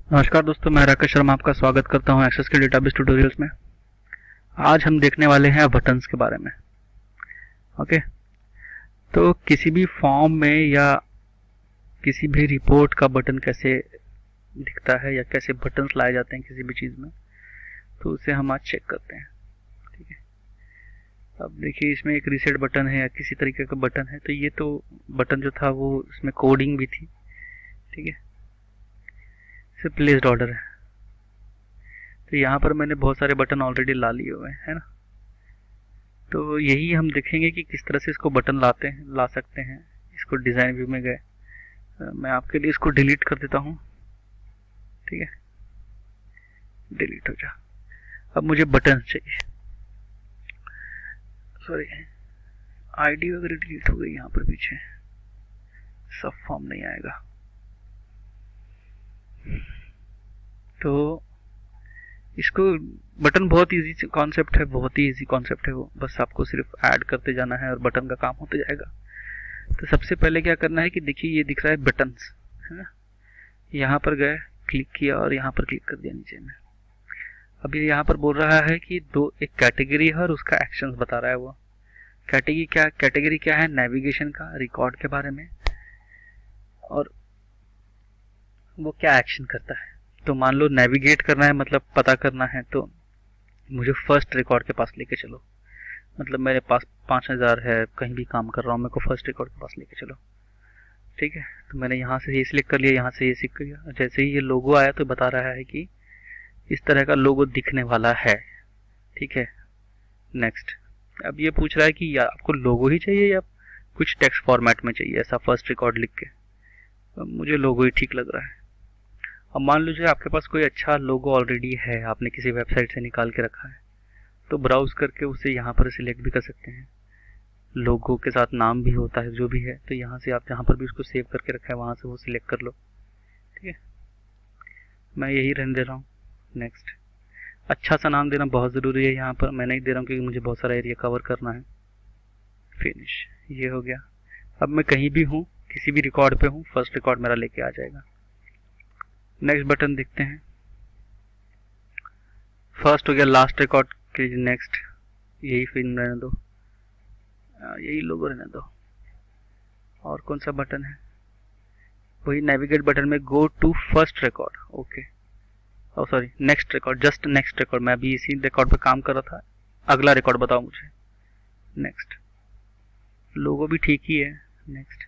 नमस्कार दोस्तों, मैं राकेश शर्मा आपका स्वागत करता हूं एक्सेस के डेटाबेस ट्यूटोरियल्स में। आज हम देखने वाले हैं बटन्स के बारे में। ओके, तो किसी भी फॉर्म में या किसी भी रिपोर्ट का बटन कैसे दिखता है या कैसे बटन्स लाए जाते हैं किसी भी चीज़ में, तो उसे हम आज चेक करते हैं। ठीक है, अब देखिए इसमें एक रीसेट बटन है या किसी तरीके का बटन है। तो ये तो बटन जो था वो इसमें कोडिंग भी थी। ठीक है, सिर्फ प्लेस्ड ऑर्डर है। तो यहाँ पर मैंने बहुत सारे बटन ऑलरेडी ला लिए हुए हैं, है ना। तो यही हम देखेंगे कि किस तरह से इसको बटन ला सकते हैं। इसको डिज़ाइन व्यू में गए, मैं आपके लिए इसको डिलीट कर देता हूँ। ठीक है, डिलीट हो जा। अब मुझे बटन चाहिए। सॉरी, आईडी वगैरह डिलीट हो गई यहाँ पर पीछे, सब फॉर्म नहीं आएगा। तो इसको बटन बहुत इजी कॉन्सेप्ट है, बहुत ही इजी कॉन्सेप्ट है वो। बस आपको सिर्फ ऐड करते जाना है और बटन का काम होते जाएगा। तो सबसे पहले क्या करना है कि देखिए ये दिख रहा है बटन्स, है ना। यहाँ पर गए, क्लिक किया और यहाँ पर क्लिक कर दिया नीचे में। अब ये यहाँ पर बोल रहा है कि एक कैटेगरी है और उसका एक्शंस बता रहा है वो। कैटेगरी क्या है? नेविगेशन का, रिकॉर्ड के बारे में, और वो क्या एक्शन करता है। तो मान लो नेविगेट करना है, मतलब पता करना है, तो मुझे फर्स्ट रिकॉर्ड के पास लेके चलो। मतलब मेरे पास 5000 है, कहीं भी काम कर रहा हूँ, मेरे को फर्स्ट रिकॉर्ड के पास लेके चलो। ठीक है, तो मैंने यहाँ से ये सिलेक्ट कर लिया, यहाँ से ये सिलेक्ट कर लिया। जैसे ही ये लोगो आया तो बता रहा है कि इस तरह का लोगो दिखने वाला है। ठीक है, नेक्स्ट। अब ये पूछ रहा है कि या आपको लोगो ही चाहिए या कुछ टेक्स्ट फॉर्मेट में चाहिए, ऐसा फर्स्ट रिकॉर्ड लिख के। तो मुझे लोगो ही ठीक लग रहा है। अब मान लीजिए आपके पास कोई अच्छा लोगो ऑलरेडी है, आपने किसी वेबसाइट से निकाल के रखा है, तो ब्राउज करके उसे यहाँ पर सिलेक्ट भी कर सकते हैं। लोगो के साथ नाम भी होता है, जो भी है। तो यहाँ से आप जहाँ पर भी उसको सेव करके रखा है वहाँ से वो सिलेक्ट कर लो। ठीक है, मैं यही रहने दे रहा हूँ। नेक्स्ट। अच्छा सा नाम देना बहुत ज़रूरी है। यहाँ पर मैं नहीं दे रहा हूँ क्योंकि मुझे बहुत सारा एरिया कवर करना है। फिनिश, ये हो गया। अब मैं कहीं भी हूँ, किसी भी रिकॉर्ड पे हूँ, फर्स्ट रिकॉर्ड मेरा लेके आ जाएगा। नेक्स्ट बटन देखते हैं। फर्स्ट हो गया, लास्ट रिकॉर्ड के नेक्स्ट। यही फिल्म रहने दो, यही लोगो रहने दो। और कौन सा बटन है? वही नेविगेट बटन में go to first record. Okay, oh sorry, next record, just next record. मैं अभी इसी रिकॉर्ड पे काम कर रहा था, अगला रिकॉर्ड बताओ मुझे। नेक्स्ट। लोगो भी ठीक ही है। नेक्स्ट,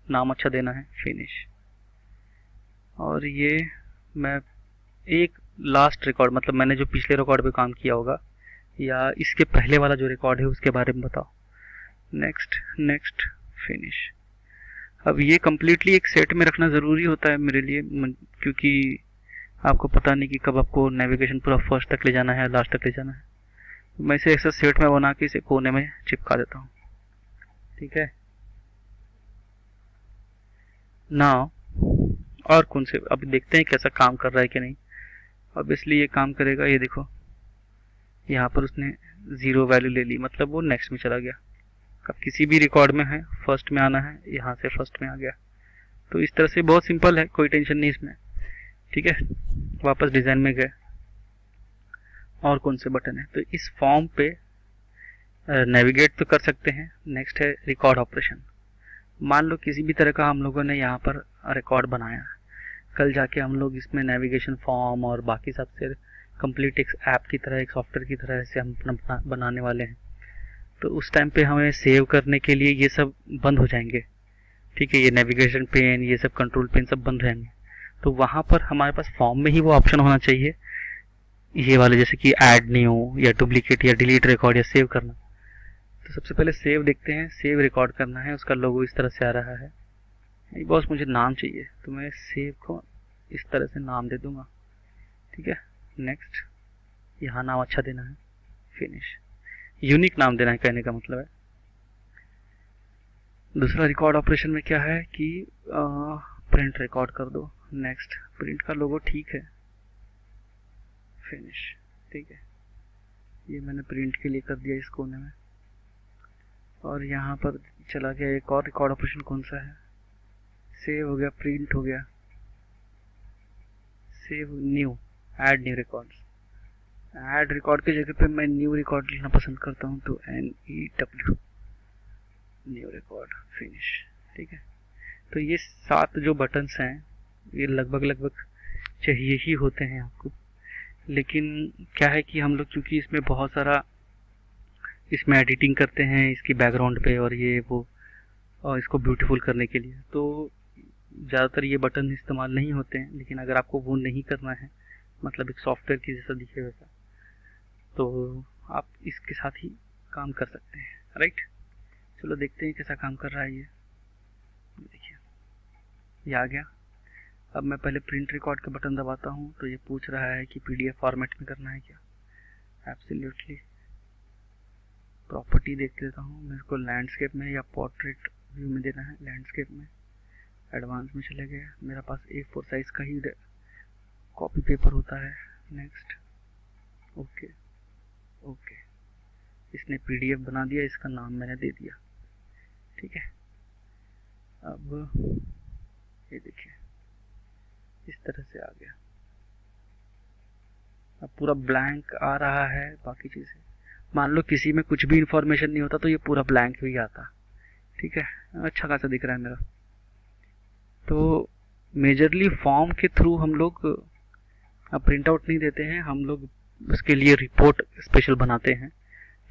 नाम अच्छा देना है। फिनिश। और ये मैं एक लास्ट रिकॉर्ड, मतलब मैंने जो पिछले रिकॉर्ड पे काम किया होगा या इसके पहले वाला जो रिकॉर्ड है उसके बारे में बताओ। Next, next, finish. अब ये कम्प्लीटली एक सेट में रखना ज़रूरी होता है मेरे लिए, क्योंकि आपको पता नहीं कि कब आपको नेविगेशन पूरा फर्स्ट तक ले जाना है, लास्ट तक ले जाना है। तो मैं इसे ऐसा सेट में बना के इसे कोने में चिपका देता हूँ। ठीक है ना। और कौन से, अब देखते हैं कैसा काम कर रहा है कि नहीं। ऑब्वियसली ये काम करेगा। ये देखो यहाँ पर उसने 0 वैल्यू ले ली, मतलब वो नेक्स्ट में चला गया। अब किसी भी रिकॉर्ड में है, फर्स्ट में आना है, यहाँ से फर्स्ट में आ गया। तो इस तरह से बहुत सिंपल है, कोई टेंशन नहीं इसमें। ठीक है, वापस डिज़ाइन में गए। और कौन से बटन है? तो इस फॉर्म पे नेविगेट तो कर सकते हैं। नेक्स्ट है रिकॉर्ड ऑपरेशन। मान लो किसी भी तरह का हम लोगों ने यहाँ पर रिकॉर्ड बनाया, कल जाके हम लोग इसमें नेविगेशन फॉर्म और बाकी सबसे कंप्लीट एक ऐप की तरह, एक सॉफ्टवेयर की तरह से हम अपना बनाने वाले हैं। तो उस टाइम पे हमें सेव करने के लिए ये सब बंद हो जाएंगे। ठीक है, ये नेविगेशन पेन, ये सब कंट्रोल पेन सब बंद रहेंगे। तो वहाँ पर हमारे पास फॉर्म में ही वो ऑप्शन होना चाहिए, ये वाले, जैसे कि ऐड न्यू या डुप्लीकेट या डिलीट रिकॉर्ड या सेव करना। तो सबसे पहले सेव देखते हैं। सेव रिकॉर्ड करना है, उसका लोगो इस तरह से आ रहा है। बॉस मुझे नाम चाहिए, तो मैं सेव को इस तरह से नाम दे दूंगा। ठीक है, नेक्स्ट। यहाँ नाम अच्छा देना है। फिनिश, यूनिक नाम देना है, कहने का मतलब है। दूसरा रिकॉर्ड ऑपरेशन में क्या है कि प्रिंट रिकॉर्ड कर दो। नेक्स्ट, प्रिंट का लोगो ठीक है। फिनिश, ठीक है, ये मैंने प्रिंट के लिए कर दिया इस कोने में। और यहाँ पर चला गया एक और रिकॉर्ड ऑपरेशन, कौन सा है? सेव हो गया, प्रिंट हो गया, save new, add new records. Add record की जगह पे मैं न्यू रिकॉर्ड लेना पसंद करता हूँ, तो NEW, न्यू रिकॉर्ड, फिनिश। ठीक है, तो ये 7 जो बटन्स हैं ये लगभग चाहिए ही होते हैं आपको। लेकिन क्या है कि हम लोग चूंकि इसमें बहुत सारा इसमें एडिटिंग करते हैं इसकी बैकग्राउंड पे और ये वो, और इसको ब्यूटीफुल करने के लिए, तो ज़्यादातर ये बटन इस्तेमाल नहीं होते हैं। लेकिन अगर आपको वो नहीं करना है, मतलब एक सॉफ्टवेयर की जैसा दिखे वैसा, तो आप इसके साथ ही काम कर सकते हैं। राइट, चलो देखते हैं कैसा काम कर रहा है ये। देखिए ये आ गया। अब मैं पहले प्रिंट रिकॉर्ड का बटन दबाता हूँ तो ये पूछ रहा है कि PDF फॉर्मेट में करना है क्या। एब्सोल्युटली। प्रॉपर्टी देख लेता हूँ, मेरे को लैंडस्केप में या पोर्ट्रेट व्यू में देना है। लैंडस्केप में, एडवांस में चले गए। मेरा पास A4 साइज का ही कॉपी पेपर होता है। नेक्स्ट, ओके ओके, इसने PDF बना दिया, इसका नाम मैंने दे दिया। ठीक है, अब ये देखिए इस तरह से आ गया। अब पूरा ब्लैंक आ रहा है। बाकी चीज़ें मान लो किसी में कुछ भी इंफॉर्मेशन नहीं होता तो ये पूरा ब्लैंक ही आता। ठीक है, अच्छा खासा दिख रहा है मेरा। तो मेजरली फॉर्म के थ्रू हम लोग प्रिंट आउट नहीं देते हैं, हम लोग उसके लिए रिपोर्ट स्पेशल बनाते हैं।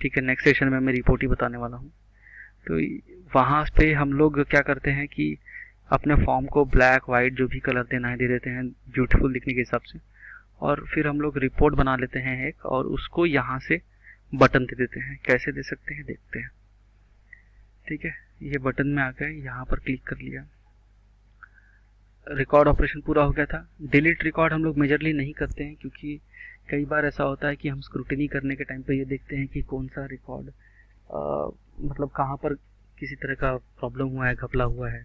ठीक है, नेक्स्ट सेशन में मैं रिपोर्ट ही बताने वाला हूँ। तो वहाँ पे हम लोग क्या करते हैं कि अपने फॉर्म को ब्लैक वाइट जो भी कलर देना है दे देते हैं ब्यूटीफुल दिखने के हिसाब से, और फिर हम लोग रिपोर्ट बना लेते हैं एक, और उसको यहाँ से बटन दे देते हैं। कैसे दे सकते हैं देखते हैं। ठीक है, ये बटन में आ गए, यहाँ पर क्लिक कर लिया, रिकॉर्ड ऑपरेशन पूरा हो गया था। डिलीट रिकॉर्ड हम लोग मेजरली नहीं करते हैं, क्योंकि कई बार ऐसा होता है कि हम स्क्रूटिनी करने के टाइम पे ये देखते हैं कि कौन सा रिकॉर्ड मतलब कहाँ पर किसी तरह का प्रॉब्लम हुआ है, घपला हुआ है।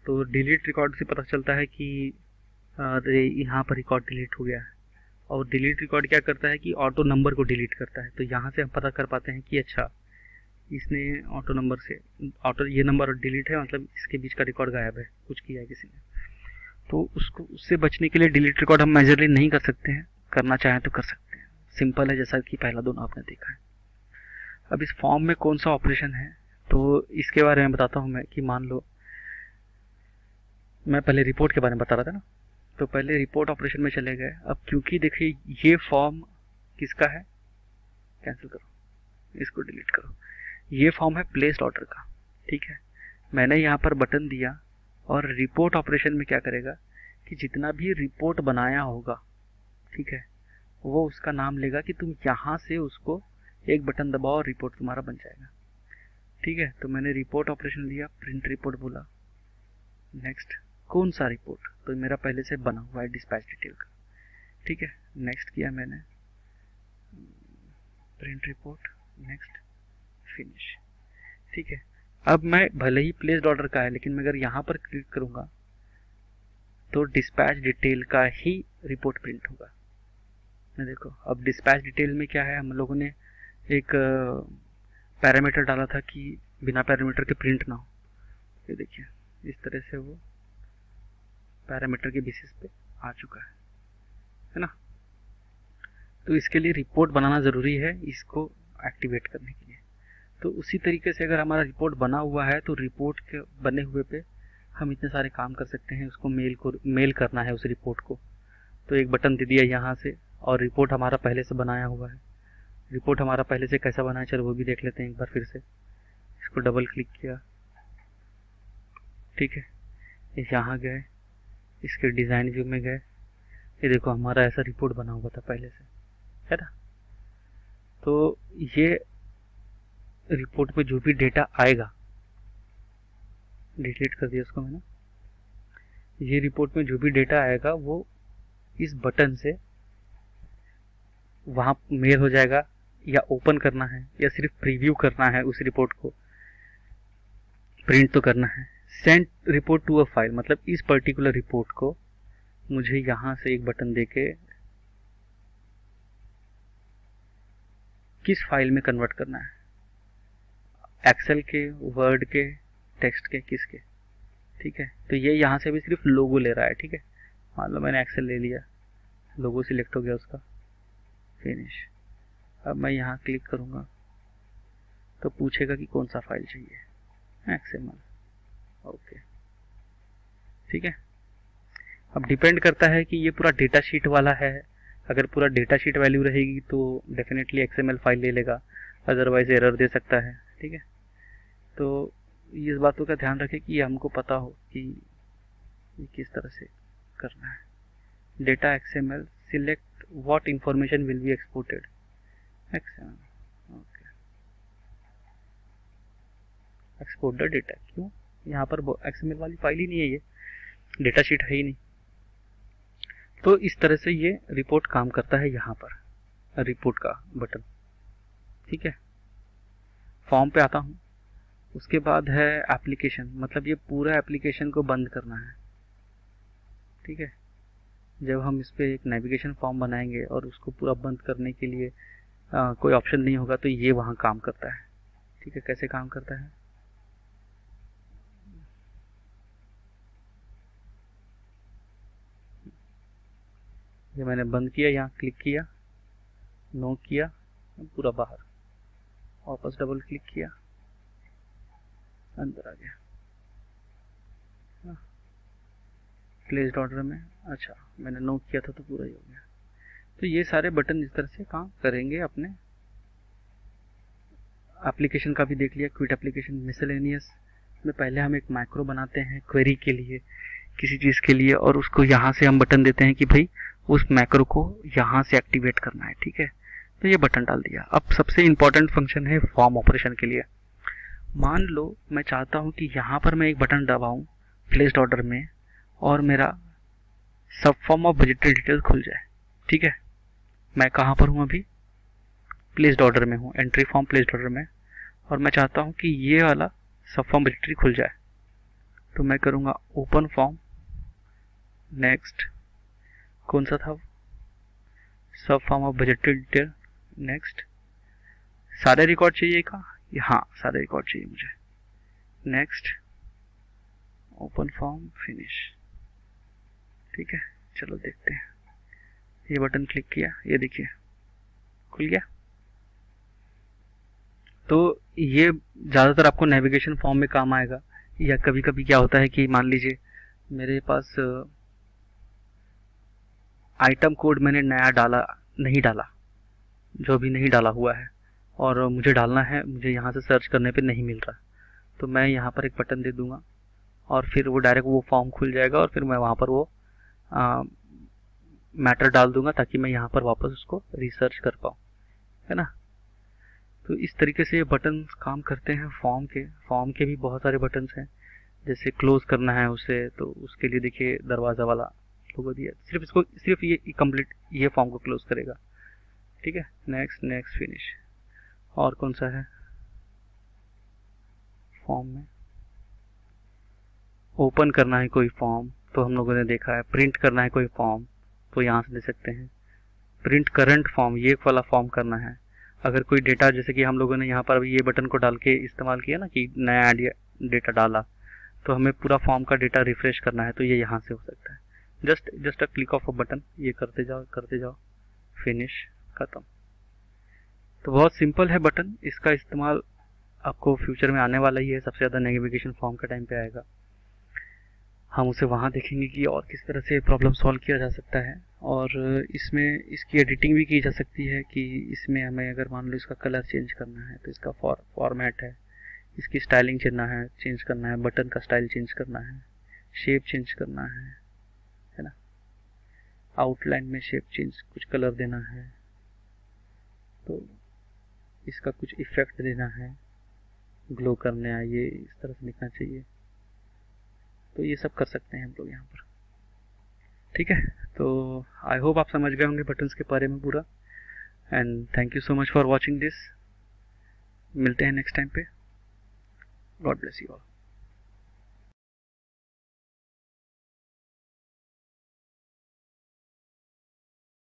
तो डिलीट रिकॉर्ड से पता चलता है कि यहाँ पर रिकॉर्ड डिलीट हो गया है। और डिलीट रिकॉर्ड क्या करता है कि ऑटो नंबर को डिलीट करता है। तो यहाँ से हम पता कर पाते हैं कि अच्छा इसने ऑटो नंबर से, ऑटो ये नंबर डिलीट है मतलब इसके बीच का रिकॉर्ड गायब है, कुछ किया है किसी ने। तो उसको, उससे बचने के लिए डिलीट रिकॉर्ड हम मेजरली नहीं कर सकते हैं, करना चाहें तो कर सकते हैं। सिंपल है, जैसा कि पहला दोनों आपने देखा है। अब इस फॉर्म में कौन सा ऑपरेशन है तो इसके बारे में बताता हूँ मैं। कि मान लो मैं पहले रिपोर्ट के बारे में बता रहा था ना, तो पहले रिपोर्ट ऑपरेशन में चले गए। अब क्योंकि देखिए ये फॉर्म किसका है, कैंसिल करो, इसको डिलीट करो। ये फॉर्म है प्लेस्ड ऑर्डर का। ठीक है, मैंने यहाँ पर बटन दिया, और रिपोर्ट ऑपरेशन में क्या करेगा कि जितना भी रिपोर्ट बनाया होगा, ठीक है, वो उसका नाम लेगा कि तुम यहाँ से उसको एक बटन दबाओ और रिपोर्ट तुम्हारा बन जाएगा। ठीक है, तो मैंने रिपोर्ट ऑपरेशन लिया, प्रिंट रिपोर्ट बोला। नेक्स्ट, कौन सा रिपोर्ट, तो मेरा पहले से बना हुआ है डिस्पैच डिटेल का। ठीक है, नेक्स्ट किया मैंने, प्रिंट रिपोर्ट, नेक्स्ट, फिनिश। ठीक है, अब मैं भले ही प्लेस्ड ऑर्डर का है, लेकिन मैं अगर यहाँ पर क्लिक करूँगा तो डिस्पैच डिटेल का ही रिपोर्ट प्रिंट होगा। मैं देखो, अब डिस्पैच डिटेल में क्या है, हम लोगों ने एक पैरामीटर डाला था कि बिना पैरामीटर के प्रिंट ना हो। ये देखिए इस तरह से वो पैरामीटर के बेसिस पे आ चुका है ना। तो इसके लिए रिपोर्ट बनाना ज़रूरी है इसको एक्टिवेट करने के लिए। तो उसी तरीके से अगर हमारा रिपोर्ट बना हुआ है तो रिपोर्ट के बने हुए पे हम इतने सारे काम कर सकते हैं। उसको मेल करना है उस रिपोर्ट को, तो एक बटन दे दिया यहाँ से, और रिपोर्ट हमारा पहले से बनाया हुआ है। रिपोर्ट हमारा पहले से कैसा बना है चलो वो भी देख लेते हैं एक बार फिर से। इसको डबल क्लिक किया, ठीक है, यहाँ गए, इसके डिज़ाइन व्यू में गए, ये देखो हमारा ऐसा रिपोर्ट बना हुआ था पहले से, है ना। तो ये रिपोर्ट पे जो भी डेटा आएगा, डिलीट कर दिया उसको मैंने, ये रिपोर्ट में जो भी डेटा आएगा वो इस बटन से वहाँ मेल हो जाएगा। या ओपन करना है या सिर्फ प्रीव्यू करना है, उस रिपोर्ट को प्रिंट तो करना है। Send report to a file, मतलब इस पर्टिकुलर रिपोर्ट को मुझे यहाँ से एक बटन देके किस फाइल में कन्वर्ट करना है, एक्सेल के, वर्ड के, टेक्स्ट के, किसके। ठीक है, तो ये यहाँ से भी सिर्फ लोगो ले रहा है। ठीक है, मान लो मैंने एक्सेल ले लिया, लोगो सिलेक्ट हो गया उसका, फिनिश। अब मैं यहाँ क्लिक करूँगा तो पूछेगा कि कौन सा फाइल चाहिए, XML। ओके, ठीक है। अब डिपेंड करता है कि ये पूरा डेटा शीट वाला है। अगर पूरा डेटा शीट वैल्यू रहेगी तो डेफिनेटली XML फाइल ले लेगा, अदरवाइज एरर दे सकता है, ठीक है। तो इस बातों का ध्यान रखें कि हमको पता हो कि ये किस तरह से करना है। Data XML, select what information will be exported, XML। Okay, export the data. क्यों, यहाँ पर XML वाली फाइल ही नहीं है, ये डेटा शीट है ही नहीं। तो इस तरह से ये रिपोर्ट काम करता है। यहाँ पर रिपोर्ट का बटन, ठीक है। फॉर्म पे आता हूँ, उसके बाद है एप्लीकेशन, मतलब ये पूरा एप्लीकेशन को बंद करना है, ठीक है। जब हम इस पर एक नेविगेशन फॉर्म बनाएंगे और उसको पूरा बंद करने के लिए कोई ऑप्शन नहीं होगा, तो ये वहाँ काम करता है, ठीक है। कैसे काम करता है, ये मैंने बंद किया, यहाँ क्लिक किया, नो किया, पूरा बाहर, वापस डबल क्लिक किया, अंदर आ गया, प्लेस्ड ऑर्डर में। अच्छा, मैंने नो किया था तो पूरा ही हो गया। तो ये सारे बटन इस तरह से काम करेंगे। अपने एप्लीकेशन का भी देख लिया, क्विट एप्लीकेशन, मिसलेनियस में पहले हम एक मैक्रो बनाते हैं क्वेरी के लिए, किसी चीज़ के लिए, और उसको यहाँ से हम बटन देते हैं कि भाई उस मैक्रो को यहाँ से एक्टिवेट करना है, ठीक है। तो ये बटन डाल दिया। अब सबसे इम्पोर्टेंट फंक्शन है फॉर्म ऑपरेशन के लिए। मान लो मैं चाहता हूँ कि यहाँ पर मैं एक बटन दबाऊँ प्लेस्ड ऑर्डर में और मेरा सब फॉर्म ऑफ बजटरी डिटेल खुल जाए, ठीक है। मैं कहाँ पर हूँ अभी, प्लेस्ड ऑर्डर में हूँ, एंट्री फॉर्म प्लेस्ड ऑर्डर में, और मैं चाहता हूँ कि ये वाला सब फॉर्म बजटरी खुल जाए। तो मैं करूँगा ओपन फॉर्म, नेक्स्ट, कौन सा था, सब form of budgetary detail, next. सारे रिकॉर्ड चाहिए का, हाँ सारे रिकॉर्ड चाहिए मुझे, नेक्स्ट, ओपन फॉर्म, फिनिश, ठीक है। चलो देखते हैं, ये बटन क्लिक किया, ये देखिए खुल गया। तो ये ज़्यादातर आपको नेविगेशन फॉर्म में काम आएगा, या कभी कभी क्या होता है कि मान लीजिए मेरे पास आइटम कोड मैंने नया डाला, नहीं डाला, जो भी नहीं डाला हुआ है, और मुझे डालना है, मुझे यहाँ से सर्च करने पे नहीं मिल रहा, तो मैं यहाँ पर एक बटन दे दूंगा और फिर वो डायरेक्ट वो फॉर्म खुल जाएगा, और फिर मैं वहाँ पर वो मैटर डाल दूंगा ताकि मैं यहाँ पर वापस उसको रिसर्च कर पाऊँ, है ना। तो इस तरीके से ये बटन काम करते हैं फॉर्म के भी बहुत सारे बटन्स हैं। जैसे क्लोज करना है उसे, तो उसके लिए देखिए दरवाज़ा वाला लोगो दिया, सिर्फ ये कंप्लीट ये फॉर्म को क्लोज करेगा, ठीक है। Next, next, finish. और कौन सा है, फॉर्म में ओपन करना है कोई फॉर्म, तो हम लोगों ने देखा है। प्रिंट करना है कोई फॉर्म, तो यहाँ से दे सकते हैं। प्रिंट करंट फॉर्म, ये वाला फॉर्म करना है। अगर कोई डेटा, जैसे कि हम लोगों ने यहाँ पर अभी ये बटन को डाल के इस्तेमाल किया ना कि नया डेटा डाला, तो हमें पूरा फॉर्म का डेटा रिफ्रेश करना है, तो ये यहाँ से हो सकता है। Just a click of a button, ये करते जाओ, फिनिश, खत्म। तो बहुत सिंपल है बटन, इसका इस्तेमाल आपको फ्यूचर में आने वाला ही है। सबसे ज़्यादा नेविगेशन फॉर्म का टाइम पे आएगा, हम उसे वहाँ देखेंगे कि और किस तरह से प्रॉब्लम सॉल्व किया जा सकता है। और इसमें इसकी एडिटिंग भी की जा सकती है कि इसमें हमें अगर मान लो इसका कलर चेंज करना है, तो इसका फॉर्मेट है, इसकी स्टाइलिंग चेंज करना है, बटन का स्टाइल चेंज करना है, शेप चेंज करना है ना, आउटलाइन में शेप चेंज, कुछ कलर देना है, तो इसका कुछ इफेक्ट देना है, ग्लो करने है, ये इस तरह से दिखना चाहिए, तो ये सब कर सकते हैं हम लोग यहाँ पर, ठीक है। तो आई होप आप समझ गए होंगे बटन्स के बारे में पूरा, and thank you so much for watching this. मिलते हैं नेक्स्ट टाइम पे। God bless you all.